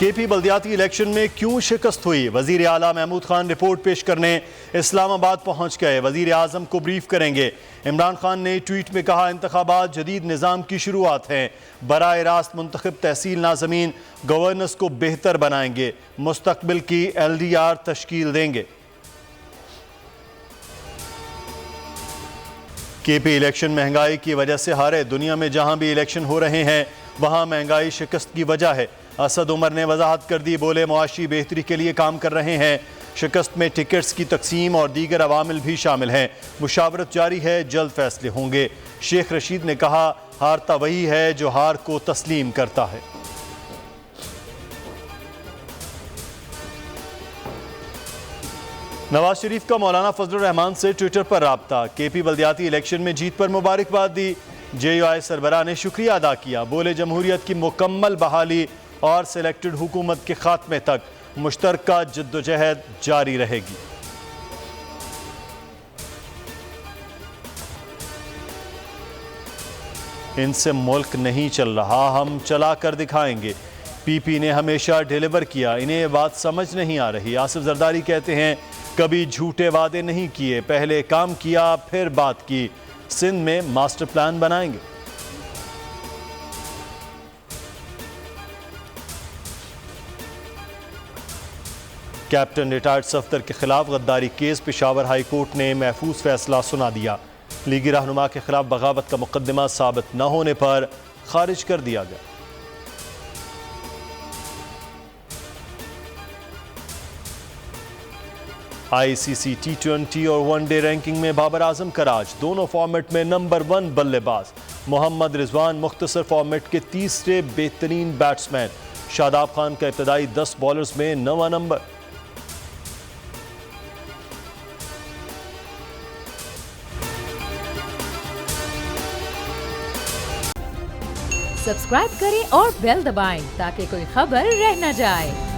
KP बल्दियाती election में क्यों शिकस्त हुई? वजीर आला महमूद खान रिपोर्ट पेश करने इस्लामाबाद पहुंच गए। वजीर आजम को ब्रीफ करेंगे। इमरान खान ने ट्वीट में कहा, इंतखाबात जदीद निज़ाम की शुरुआत हैं। बराए रास्त मुंतखब तहसील नाज़मीन गवर्नेंस को बेहतर बनाएंगे। मुस्तकबिल की LDR तश्कील देंगे। KP इलेक्शन महंगाई की वजह से हारे। दुनिया में जहां भी इलेक्शन हो रहे हैं वहां महंगाई शिकस्त की वजह है। असद उमर ने वजाहत कर दी, बोले मुआशी बेहतरी के लिए काम कर रहे हैं। शिकस्त में टिकट्स की तकसीम और दीगर अवामिल भी शामिल हैं। मुशावरत जारी है, जल्द फैसले होंगे। शेख रशीद ने कहा, हारता वही है जो हार को तस्लीम करता है। नवाज शरीफ का मौलाना फजलुर रहमान से ट्विटर पर राब्ता। KP बल्दियाती इलेक्शन में जीत पर मुबारकबाद दी। JUI सरबराह ने शुक्रिया अदा किया। बोले जमहूरियत की मुकम्मल बहाली और सिलेक्टेड हुकूमत के खात्मे तक मुश्तरका जद्दोजहद जारी रहेगी। इनसे मुल्क नहीं चल रहा, हम चला कर दिखाएंगे। PP ने हमेशा डिलीवर किया, इन्हें ये बात समझ नहीं आ रही। आसिफ जरदारी कहते हैं, कभी झूठे वादे नहीं किए, पहले काम किया फिर बात की। सिंध में मास्टर प्लान बनाएंगे। कैप्टन रिटायर्ड सफ्दर के खिलाफ गद्दारी केस पेशावर हाई कोर्ट ने महफूज फैसला सुना दिया। लीगी रहनुमा के खिलाफ बगावत का मुकदमा साबित न होने पर खारिज कर दिया गया। ICC T20 और वनडे रैंकिंग में बाबर आजम का राज। दोनों फॉर्मेट में नंबर 1 बल्लेबाज मोहम्मद रिजवान मुख्तसर फॉर्मेट के तीसरे बेहतरीन बैट्समैन। शादाब खान का इब्तदाई 10 बॉलर्स में 9वां नंबर। सब्सक्राइब करें और बेल दबाएं ताकि कोई खबर रह न जाए।